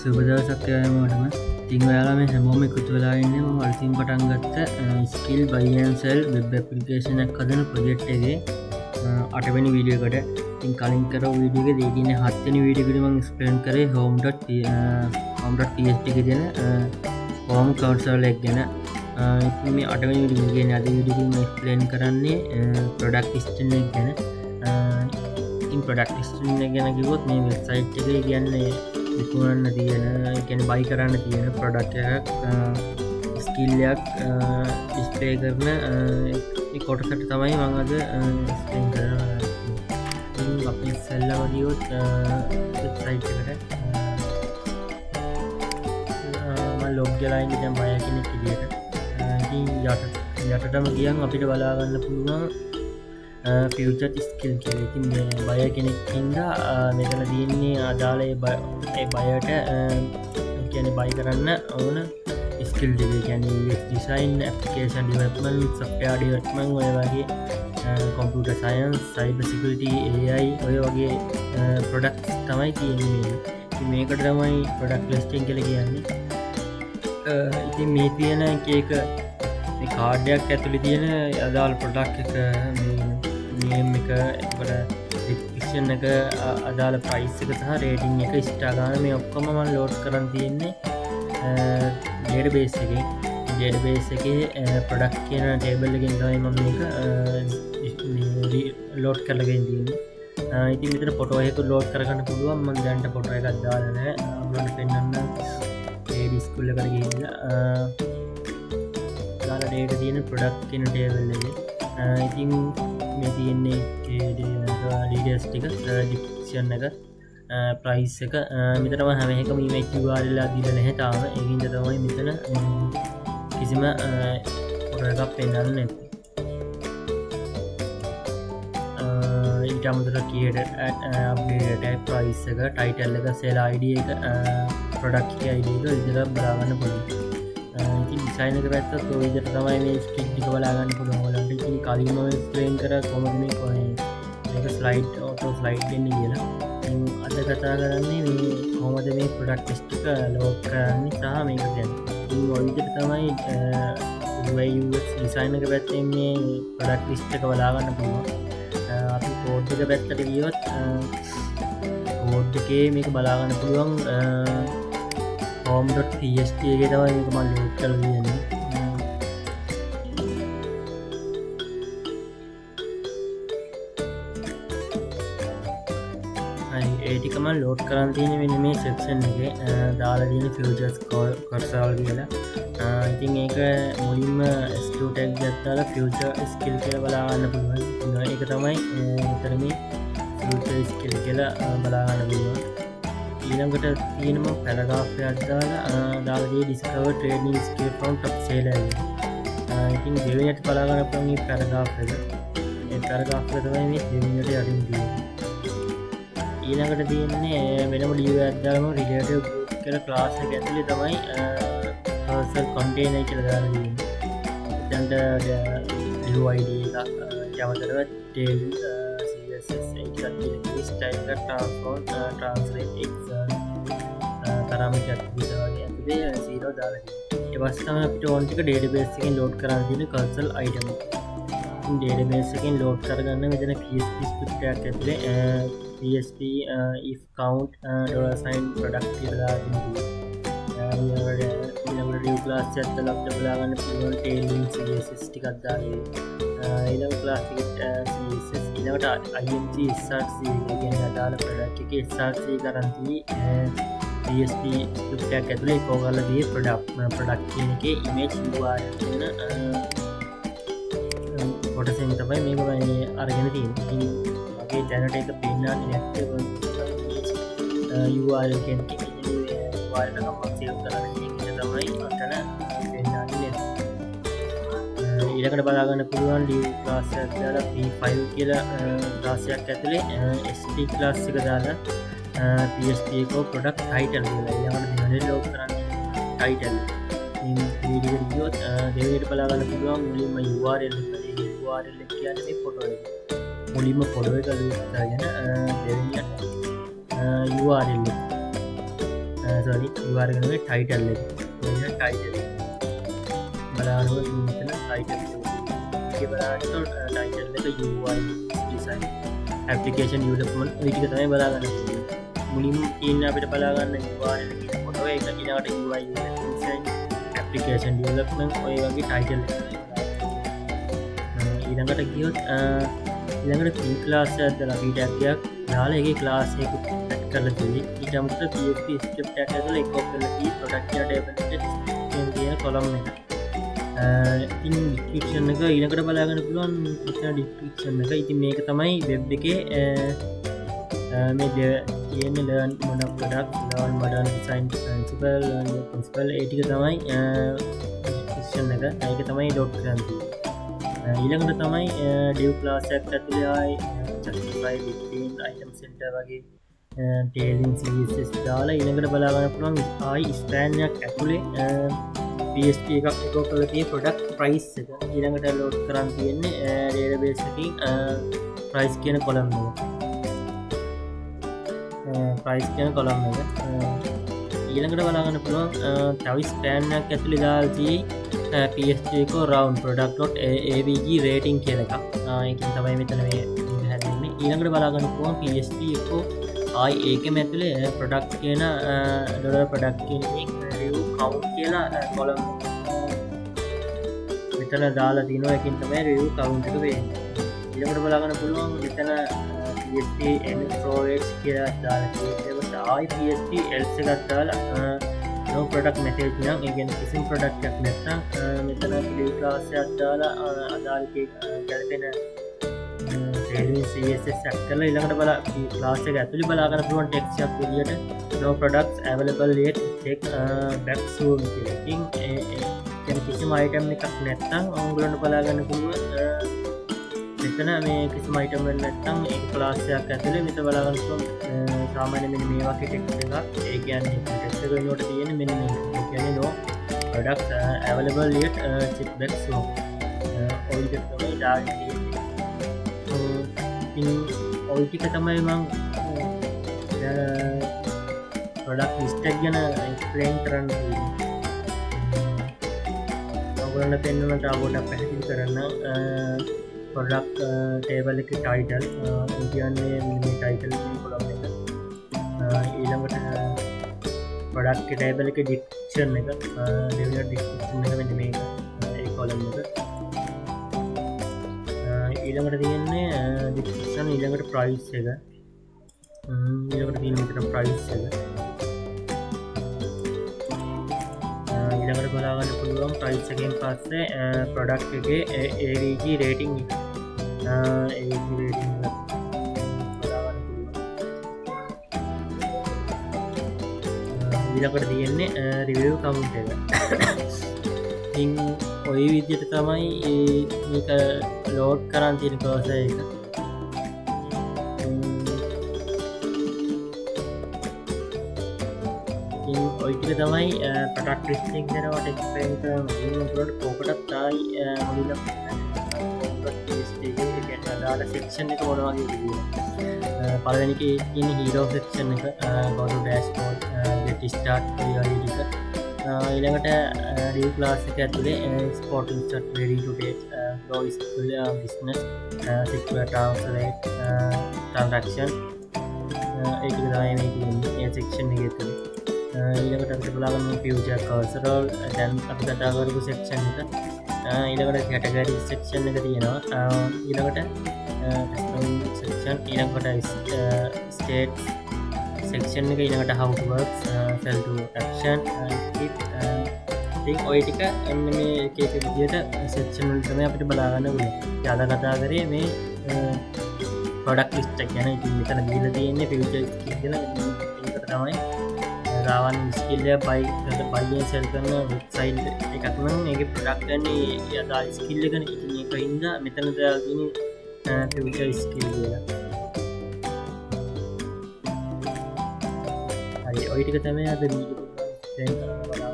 සුබදවසක් ඔයාලටම. ඉතින් ඔයාලා මේ හැමෝම එකතු වෙලා ඉන්නේ මම අලුතින් පටන් ගත්ත skill buy and sell web application එකක් හදන ප්‍රොජෙක්ට් එකේ 8 වෙනි වීඩියෝ එකට. ඉතින් කලින් කරපු වීඩියෝ එකේ දෙකින්නේ 7 වෙනි වීඩියෝ එකේදී මම එක්ස්ප්ලেইন කරේ home.php එකේ දෙන home console එක ගැන. ඉතින් මේ 8 වෙනි වීඩියෝ එකේ අද වීඩියෝ එකේ මම එක්ස්ප්ලেইন කරන්නේ product listing එක ගැන. product listing එක ගැන කිව්වොත් මේ වෙබ්සයිට් එකේ කියන්නේ විකුණන්න තියෙන කියන්නේ buy කරන්න තියෙන product එකක් skill එකක් display කරන ඒ කොටසට තමයි මම අද explain කරනවා. ඉතින් අපි ඉස්සෙල්ලාම ගියොත් වෙබ්සයිට් එකට මම log වෙලා ඉන්නේ දැන් buyer කෙනෙක් විදියට. ඉතින් යටටම ගියන් අපිට බලා ගන්න පුළුවන් future skill කියලා. ඉතින් මේ buyer කෙනෙක් හින්දා මෙතන තියෙන්නේ අදාළ ඒ buyer-ට කියන්නේ buy කරන්න ඕන skill ටික. කියන්නේ UX design, application development, software development ඔය වගේ computer science, cyber security, AI ඔය වගේ products තමයි තියෙන්නේ. ඉතින් මේකට තමයි product listing කියලා කියන්නේ. ඉතින් මේ තියෙන එක මේ කාඩ් එකක් ඇතුලේ තියෙන අදාළ product එක name එක එතකොට description එක අදාළ price එක සහ rating එක star ගන්න මේ ඔක්කොම මම load කරන් තියෙන්නේ database එකේ. database එකේ product කියන table එකෙන් තමයි මම මේක load කරලා ගෙන තියෙන්නේ. ඉතින් මෙතන photo එකක් load කරගන්න පුළුවන්. මම දැන්ට photo එකක් දාලා නැහැ. ඔයගොල්ලන්ට පෙන්නන්න ඒ display එකට ගිහිල්ලා දාලා data තියෙන product කියන table එකේ. ඉතින් මේ තියෙන්නේ details ටික, description එක, price එක. මෙතනම හැම එකම image URL ලා දීලා නැහැ තාම. ඒකින්ද තමයි මෙතන කිසිම photo එකක් පෙන්නන්නේ නැත්තේ. ඊට අමතරව created updated tag, price එක, title එක, sell ID එක, product එකේ ID එක විදිහට බලා ගන්න පුළුවන්. ඉතින් design එක පැත්තත් ඔය විදිහට තමයි මේ skill ටික බලා ගන්න පුළුවන්. ඔයාලට ඉතින් කලින්ම explain කරා කොහොමද මේක slide auto slide දෙන්නේ කියලා. ඉතින් අද කතා කරන්නේ මේ කොහොමද මේ product list එක load කරන්නේ සහ මේක කියන්නේ. ඉතින් ඔය විදිහට තමයි UI UX design එක පැත්තෙන් මේ product list එක බලා ගන්න පුළුවන්. අපි code එක පැත්තට ගියොත් code එකේ මේක බලා ගන්න පුළුවන්. home.php එකේ තමයි මේක මම load කරලා තියෙන්නේ. ඒ ටික මම load කරන් තියෙන්නේ මෙන්න මේ section එකේ දාලා තියෙන futures cursor කියලා. ඉතින් ඒක මුලින්ම SQ tag එකක් දාලා future skill කියලා බලා ගන්න පුළුවන්. ඒක තමයි මෙතන මේ future skill කියලා බලා ගන්න පුළුවන්. ඊළඟට තියෙනම paragraph එකක් දාලා තියෙන discover training skill from top seller. ඉතින් දෙවෙනියට බලා ගන්න පුළුවන් මේ paragraph එක. ඒ paragraph එක තමයි මේ දෙවෙනියට යටින් තියෙන්නේ. ඊළඟට තියෙන්නේ වෙනම div එකක් දාලාම relative group කියලා class එක ඇතුලේ තමයි cursor container කියලා දාලා තියෙන්නේ. එතනට div ID එක යමතරව tail CSS එකක් තියෙනවා. style එක transform translate x parameter විතරයි ඇතුලේ 0 දාලා තියෙන්නේ. ඒ පස්සේ තමයි අපිට ඕන ටික database එකෙන් load කරන්න තියෙන cursor item එක. database එකෙන් load කරගන්න මෙතන PHP script එකක් ඇතුලේ PHP if count $sign product කියලා දාලා තියෙනවා. ඊළඟට div class එකක් දාලා අපිට බලා ගන්න පුළුවන් tailing CSS ටිකක් දාලා. ඊළඟ class එකේ CSS ඊළඟට img src කියන්නේ අදාළ product එකේ src කරන්ටි PHP script එකක් ඇතුලේ ඉකෝ කරලා දී product කියන එකේ image URL කියන කොටසෙන් තමයි මේක අරගෙන තියෙන්නේ. අපේ දැනට ඒක පෙන්නන්නේ නැත්තේ URL කියන එක. URL එක අපිට සේව් කරන්න කියන එක තමයි අතන පෙන්නන්නේ නැත්තේ. ඊළඟට බලා ගන්න පුළුවන් div class එකක් දාලා p5 කියලා class එකක් ඇතුලේ sp class එක දාලා php එකෝ product title කියලා. ඊළඟට දෙවෙනි ලෝඩ් කරන්න title. මේ වීඩියෝ එක ගියොත් දෙවෙනියට බලා ගන්න පුළුවන් මුලින්ම URL එක. ඒ URL එක කියන්නේ මේ photo එක. මුලින්ම photo එක load කරගෙන දෙවෙනියට URL එක සරි වාර්ගනගේ ටයිටල් ටයිටල් බලානුව මෙතන ටයිටල් බලාට ටයිටල් එක UI ඩිසයින් ඇපලිකේෂන් යුලපමන් විටික තමයි බලාගන්න මුලින් ඉන්න අපිට බලාගන්න වාරන පොටෝ එක ඉනට UI ඇපලිකේෂන් ඩියලප්මන් ඔය වගේ ටයිටල් ඊළඟට ගියොත් ඊළඟට ක්ලාස් ඇදල පිටක්යක් දාලා එක ක්ලාසයක කරල තුළි ඉටමට PHP ස්ක්‍රිප්ට් එක ඇතුළ එක ඔප්පලකී ප්‍රොඩක්ෂන් ටේබල් තියෙන කොලම් එක ඉතින් ඩිස්ක්‍රිප්ෂන් එක ඊළඟට බලාගන්න පුළුවන් ඩිස්ක්‍රිප්ෂන් එක ඉතින් මේක තමයි වෙබ් එකේ මේ තියෙන ලර්න් මොන product learn modern design principle principle ඒ ටික තමයි ඩිස්ක්‍රිප්ෂන් එක ඒක තමයි ඩොට් කරන් තියෙන්නේ ඊළඟට තමයි div class එකක් ඇතුළේ ආයි justify between item center වගේ tailing css දාලා ඊළඟට බලාගන්න පුළුවන් ආයි span එකක් ඇතුළේ PHP එකක් එකෝ කරලා තියෙන product price එක ඊළඟට load කරන් තියෙන්නේ database එකකින් price කියන column එක price කියන column එක ඊළඟට බලාගන්න පුළුවන් තව span එකක් ඇතුළේ දාලා තියෙයි PHP එකෝ round product.avg rating කියලා එකක් ඒකෙන් තමයි මෙතන මේ හැදෙන්නේ ඊළඟට බලාගන්න පුළුවන් PHP එකෝ ආයි ඒකෙම ඇතුළේ product කියන dollar product කියන review count කියලා column මෙතන දාලා තිනවා එකකින් තමයි review count එක වෙන්නේ ඊළඟට බලාගන්න පුළුවන් මෙතන PHP encourage කියලා දාලා තියෙනවා ආයි PHP else එකක් දාලා no product message නම් ඒ කියන්නේ කිසිම product එකක් නැත්නම් මෙතන div class එකක් දාලා අදාළ ගැලපෙන CSS set කරලා ඊළඟට බලා class එක ඇතුළේ බලා ගන්න පුළුවන් text එකක් විදියට no products available yet check back soon කියලා. ඉතින් ඒ කිසිම item එකක් නැත්නම් ඔයගොල්ලන්ට බලා ගන්න පුළුවන් මෙතන මේ කිසිම item එකක් නැත්නම් ඒ class එකක් ඇතුළේ මෙතන බලා ගන්න පුළුවන් සාමාන්‍ය මෙන්න මේ වගේ text එකක් ඒ කියන්නේ text එක වෙනුවට තියෙන මෙන්න මේ ඒ කියන්නේ no products available yet check back soon ඔය විදිහට තමයි දාන්නේ ඔය ටික තමයි මම product list එක ගැන explain කරන්න තියෙන්නේ ඔයගොල්ලන්ට පෙන්වන්න තව පොඩ්ඩක් පැහැදිලි කරන්න product table එකේ title කියන්නේ මේ title කියන column එක ඊළඟට product table එකේ description එක developer description එක මෙන්න මේක ඒ column එක ඊළඟට තියෙන්නේ description ඊළඟට price එක ඊළඟට තියෙන මෙතන price එක ඊළඟට බලා ගන්න පුළුවන් price එකෙන් පස්සේ product එකේ AVG rating එක AVG rating එක බලා ගන්න පුළුවන් ඊළඟට තියෙන්නේ review count එක ඉතින් ඔය විදිහට තමයි මේක ලෝඩ් කරන් තියෙන ප්‍රොසෙස් එක. ඉතින් ඔය ටික තමයි product listing කරනකොට explain කරනවා. ඒකට කොකටත් ආයි මුලින්ම දාලා section එක මොනවා වගේ විදියට. පළවෙනි එකේ තියෙන hero section එක go to dashboard get start ඔය වගේ ටික. ඊළඟට div class එක ඇතුලේ exporting start ready to date go is business secure translate transaction ඒ ටික තමයි මේ තියෙන්නේ ඒ section එකේ ඇතුලේ ඊළඟට අපිට බලන්න future cursor දැන් අපි කතා කරපු section එක ඊළඟට category section එක තියෙනවා ඊළඟට section ඊළඟට state section එක ඊළඟට how to work sell to action ඉතින් ඔය ටික එන්න මේ එක එක විදියට section වල තමයි අපිට බලා ගන්න ඕනේ. ඉතින් අද කතා කරේ මේ product list එක ගැන. ඉතින් මෙතන දීලා තියෙන්නේ future skill කියලා. ඒකට තමයි රාවන් skill එක buy and sell කරන website එකක් නම් මේකේ product ගන්නේ අදාළ skill එක නේ. ඉතින් ඒකින්ද මෙතන දාලා තියෙන්නේ future skill කියලා. ඔය ටික තමයි අද වීඩියෝ එකේ දැන් කරන්න